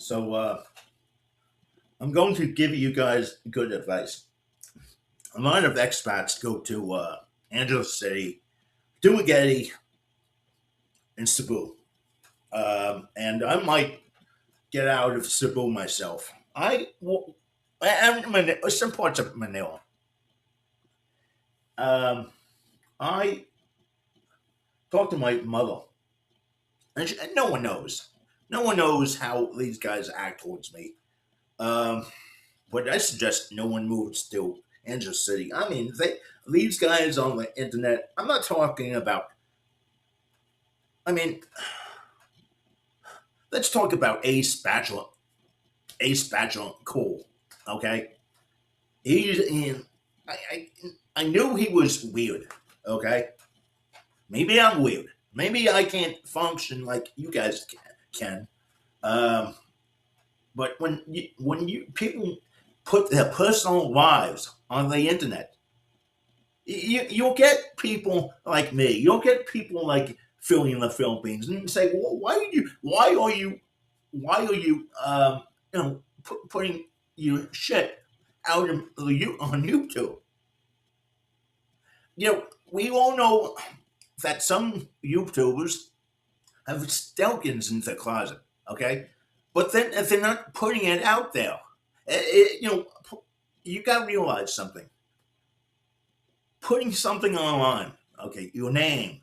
So I'm going to give you guys good advice. A lot of expats go to Angeles City, Dumagetti, and Cebu. And I might get out of Cebu myself. Some parts of Manila. Um, I talked to my mother, and no one knows. No one knows how these guys act towards me. Um, but I suggest no one moves to Angeles City. I mean, these guys on the internet. I'm not talking about. I mean, let's talk about Ace Bachelor. Ace Bachelor, cool. Okay, he. I knew he was weird. Okay, maybe I'm weird. Maybe I can't function like you guys can. Um, but when you people put their personal lives on the internet, you'll get people like me. You'll get people like Philly in the Philippines, and say, well, why are you, putting your shit out on YouTube? We all know that some YouTubers have skeletons in their closet, okay? But then if they're not putting it out there, you got to realize something. Putting something online, okay, your name.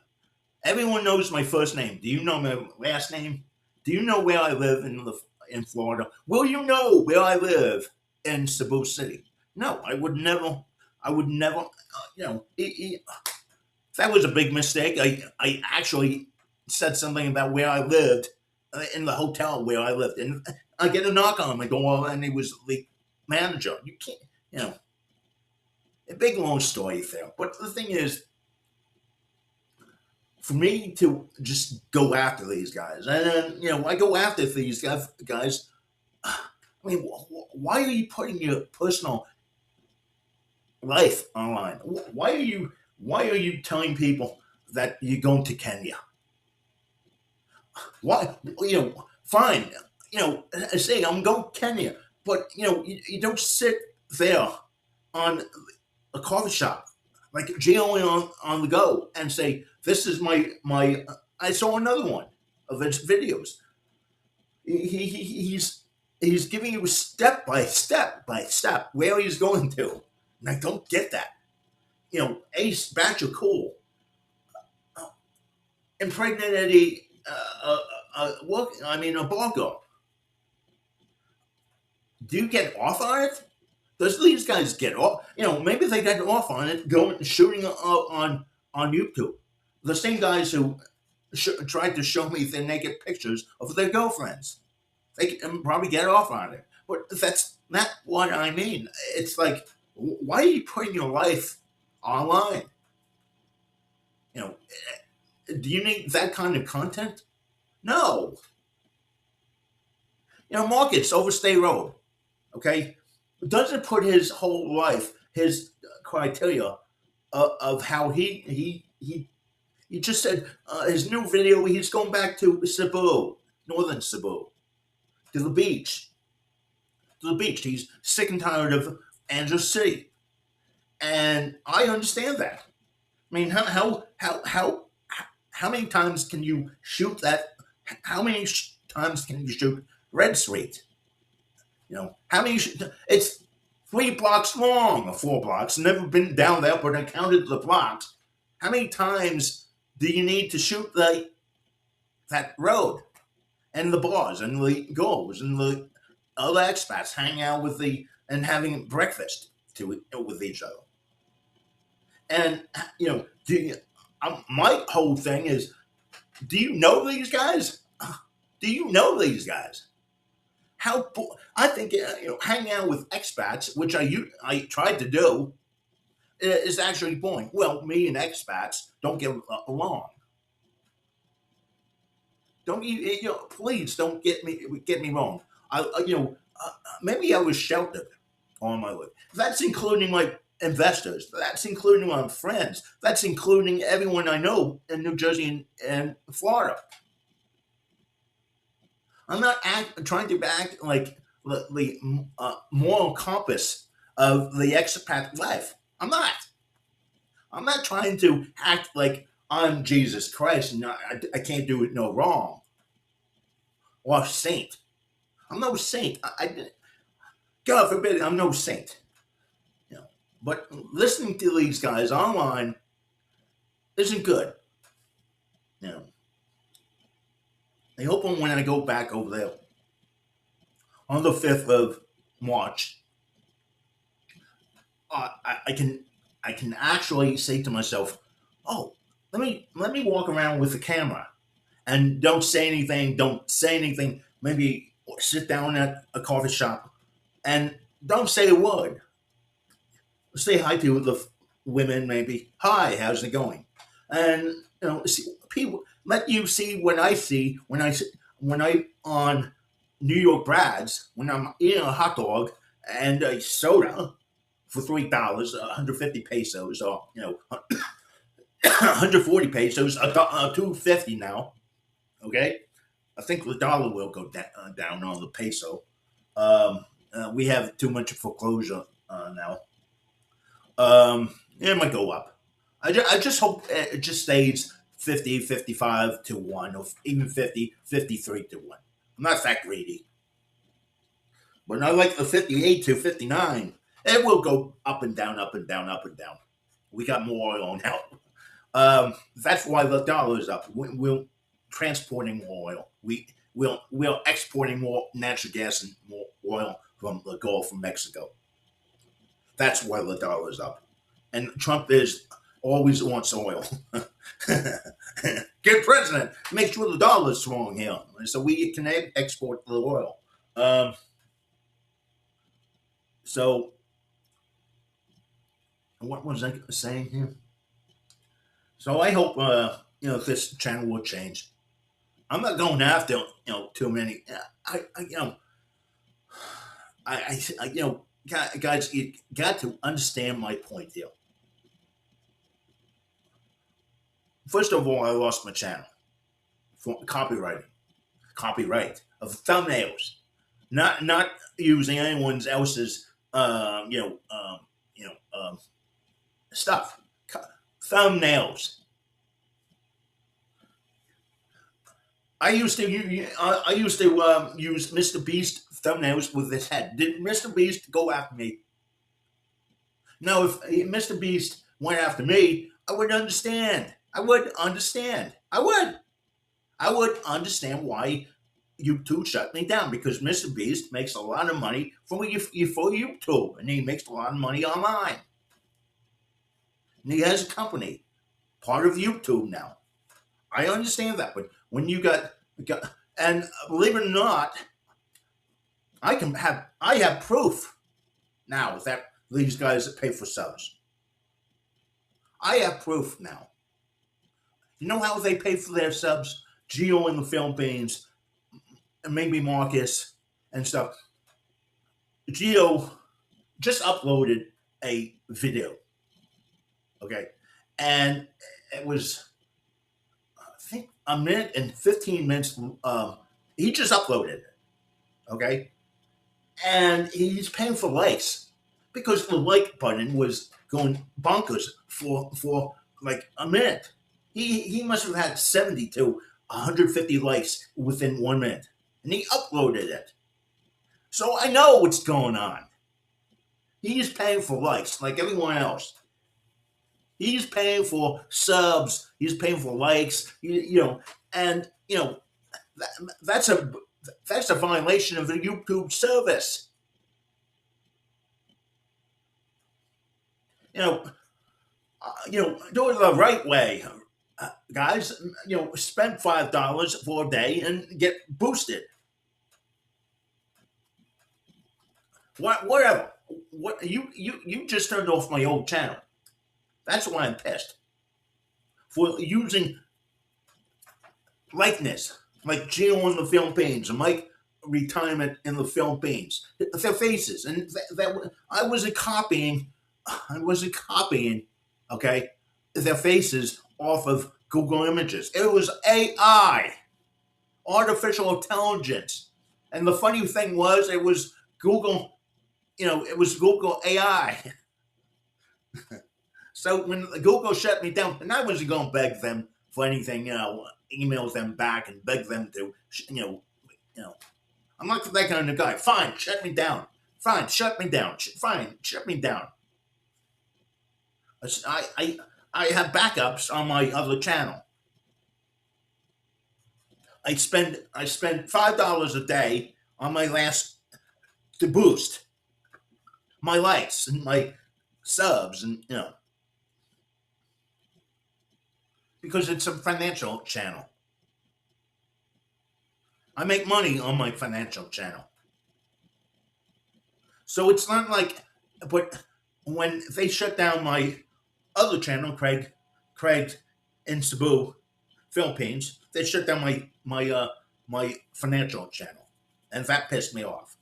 Everyone knows my first name. Do you know my last name? Do you know where I live in Florida? Will you know where I live in Cebu City? No, I would never. I would never. That was a big mistake. I actually said something about where I lived in the hotel where I lived, and I get a knock on my door, and it was the manager. You can't, a big long story there. But the thing is, for me to just go after these guys, and then I go after these guys. I mean, why are you putting your personal life online? Why are you telling people that you're going to Kenya? Why? Fine. Say I'm going to Kenya, but you don't sit there on a coffee shop like Gio on the go and say, "This is my." I saw another one of his videos. He's giving you step by step where he's going to, and I don't get that. Ace Batcher cool impregnated a ball girl. Do you get off on it? Does these guys get off? Maybe they get off on it going and shooting on YouTube. The same guys who tried to show me their naked pictures of their girlfriends. They can probably get off on it. But that's not what I mean. It's like, why are you putting your life online? Do you need that kind of content? No. Marcus Overstay Road, okay, doesn't put his whole life, his criteria of how he just said his new video. He's going back to Cebu, northern Cebu, to the beach, He's sick and tired of Angeles City, and I understand that. I mean, how many times can you shoot that? How many times can you shoot Red Street? How many? It's 3 blocks long, or 4 blocks. Never been down there, but I counted the blocks. How many times do you need to shoot that road and the bars and the girls and the other expats hanging out and having breakfast with each other? And my whole thing is, do you know these guys? Do you know these guys? I think hanging out with expats, which I tried to do, is actually boring. Well, me and expats don't get along. Don't please don't get me wrong. Maybe I was sheltered all my life. That's including my investors. That's including my friends. That's including everyone I know in New Jersey and Florida. I'm not trying to act like the moral compass of the expat life. I'm not. I'm not trying to act like I'm Jesus Christ and I can't do it no wrong or saint. I'm no saint. God forbid I'm no saint. You know, but listening to these guys online isn't good. You know, I hope when I go back over there on the 5th of March, I can actually say to myself, "Oh, let me walk around with the camera and don't say anything. Don't say anything. Maybe sit down at a coffee shop and don't say a word. Say hi to the women, maybe. Hi, how's it going? And see, people let you see what I see when I on New York Brad's when I'm eating a hot dog and a soda for $3, 150 pesos, or 140 pesos, 250 now. Okay, I think the dollar will go down on the peso. We have too much foreclosure now. It might go up. I just hope it just stays 50, 55 to 1, or even 50, 53 to 1. I'm not that greedy. But I like the 58 to 59. It will go up and down, up and down, up and down. We got more oil now. That's why the dollar is up. We're transporting more oil. We're exporting more natural gas and more oil from the Gulf of Mexico. That's why the dollar is up. And Trump always wants oil. Good president. Make sure the dollar is strong here, so we can export the oil. So, what was I saying here? So I hope this channel will change. I'm not going after too many. Guys, you got to understand my point here. First of all, I lost my channel for copyright of thumbnails, not using anyone else's stuff. Thumbnails. I used to use Mr. Beast thumbnails with his head. Did Mr. Beast go after me? No, if Mr. Beast went after me, I would understand. I would understand why YouTube shut me down, because Mr. Beast makes a lot of money for YouTube, and he makes a lot of money online. And he has a company, part of YouTube now. I understand that, but when you got and believe it or not, I have proof now that these guys pay for subs. I have proof now. You know how they pay for their subs? Geo in the Philippines, and maybe Marcus and stuff. Geo just uploaded a video, okay, and it was, I think, a minute and 15 minutes. He just uploaded it, okay, and he's paying for likes because the like button was going bonkers for like a minute. He must have had 70 to 150 likes within 1 minute, and he uploaded it. So I know what's going on. He's paying for likes like everyone else. He's paying for subs. He's paying for likes. That's a violation of the YouTube service. Do it the right way, guys. Spend $5 for a day and get boosted. Whatever. What you just turned off my old channel. That's why I'm pissed. For using likeness, like Geo in the Philippines, and Mike Retirement in the Philippines. Their faces, and that I wasn't copying, okay, their faces off of Google Images. It was AI, artificial intelligence. And the funny thing was, it was Google. It was Google AI. So when Google shut me down, and I wasn't going to beg them for anything, email them back and beg them to, you know, I'm not that kind of guy. Fine, shut me down. Fine, shut me down. Fine, shut me down. I have backups on my other channel. I spend $5 a day on my last to boost my likes and my subs, and because it's a financial channel. I make money on my financial channel. So it's not like, but when they shut down my other channel, Craig in Cebu, Philippines, they shut down my financial channel, and that pissed me off.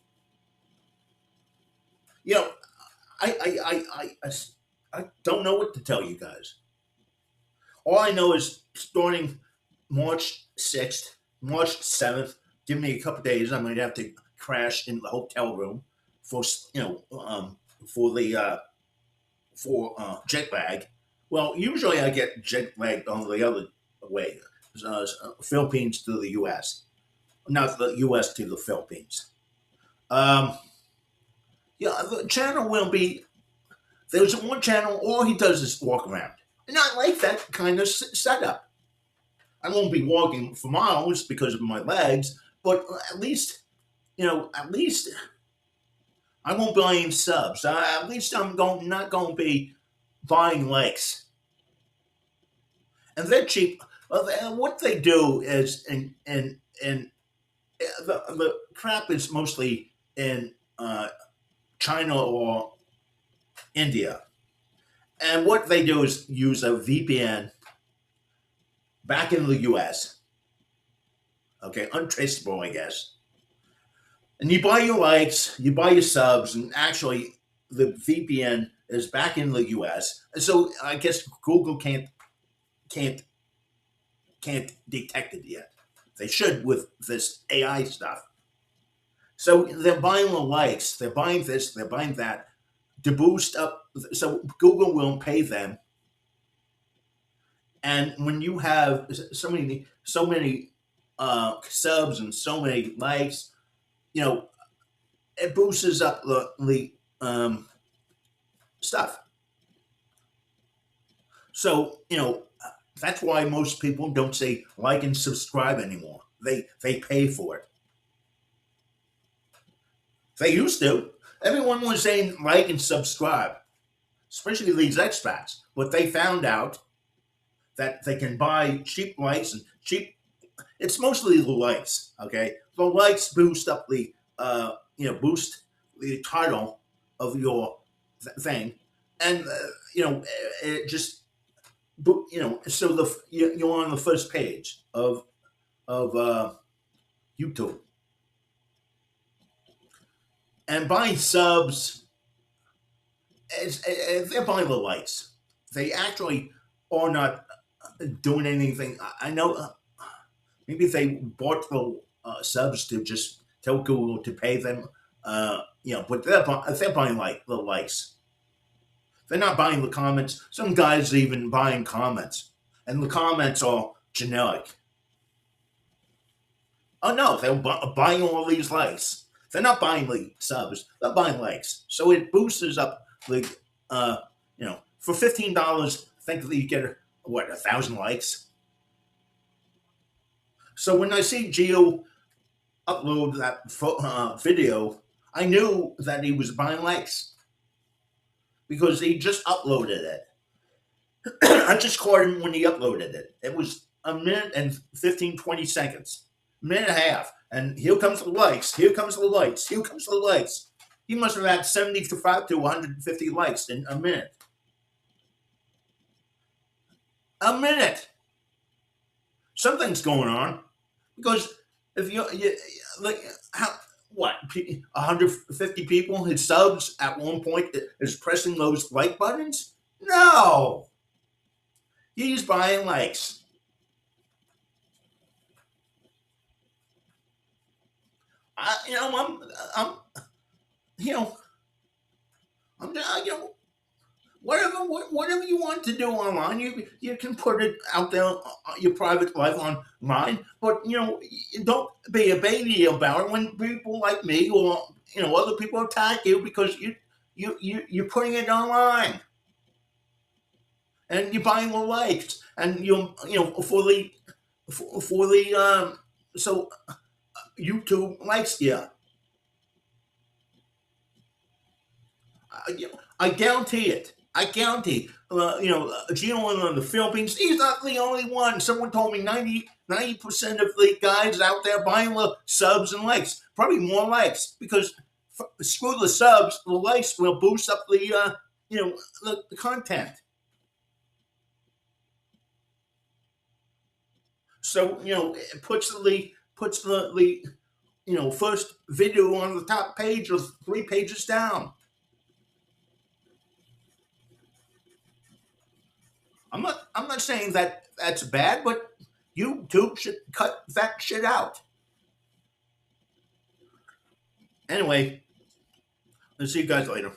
You know, I don't know what to tell you guys. All I know is starting March 6th, March 7th, give me a couple days. I'm going to have to crash in the hotel room for for the jet lag. Well, usually I get jet lagged on the other way, Philippines to the U.S., not the U.S. to the Philippines. Um, yeah, the channel will be. There's one channel. All he does is walk around, and I like that kind of setup. I won't be walking for miles because of my legs, but at least, at least I won't be buying subs. At least I'm not going to be buying likes, and they're cheap. What they do is, the crap is mostly in China or India, and what they do is use a VPN back in the U.S. Okay, untraceable, I guess. And you buy your likes, you buy your subs, and actually the VPN is back in the U.S. And so I guess Google can't can't detect it yet. They should with this AI stuff. So they're buying the likes, they're buying this, they're buying that to boost up. So Google will pay them, and when you have so many subs and so many likes, you know, it boosts up the stuff. So that's why most people don't say like and subscribe anymore. They pay for it. They used to. Everyone was saying like and subscribe, especially these expats. But they found out that they can buy cheap likes and cheap. It's mostly the likes. Okay, the likes boost up the boost the title of your thing, and it just so you're on the first page of YouTube, and buying subs they're buying the likes. They actually are not doing anything. I know maybe if they bought the subs to just tell Google to pay them, but they're buying like the likes. They're not buying the comments. Some guys even buying comments, and the comments are generic. Oh no, they're buying all these likes. They're not buying the subs. They're buying likes. So it boosts up the, for $15. Think that you get 1,000 likes. So when I see Geo upload that video, I knew that he was buying likes because he just uploaded it. I just caught him when he uploaded it. It was a minute and 15, 20 seconds, minute and a half. And here comes the likes. Here comes the likes. Here comes the likes. He must have had 75 to 150 likes in a minute. A minute. Something's going on because if you like how what 150 people his subs at one point is pressing those like buttons. No, he's buying likes. You know, I'm, you know, you know, whatever you want to do online, you can put it out there, your private life online. But you know, don't be a baby about it when people like me or other people attack you because you're putting it online and you're buying the likes and for the so YouTube likes you. I guarantee it. I guarantee. Gino in the Philippines, he's not the only one. Someone told me 90% of the guys out there buying the subs and likes, probably more likes, because screw the subs, the likes will boost up the content. So it puts the first video on the top page or 3 pages down. I'm not saying that that's bad, but YouTube should cut that shit out. Anyway, I'll see you guys later.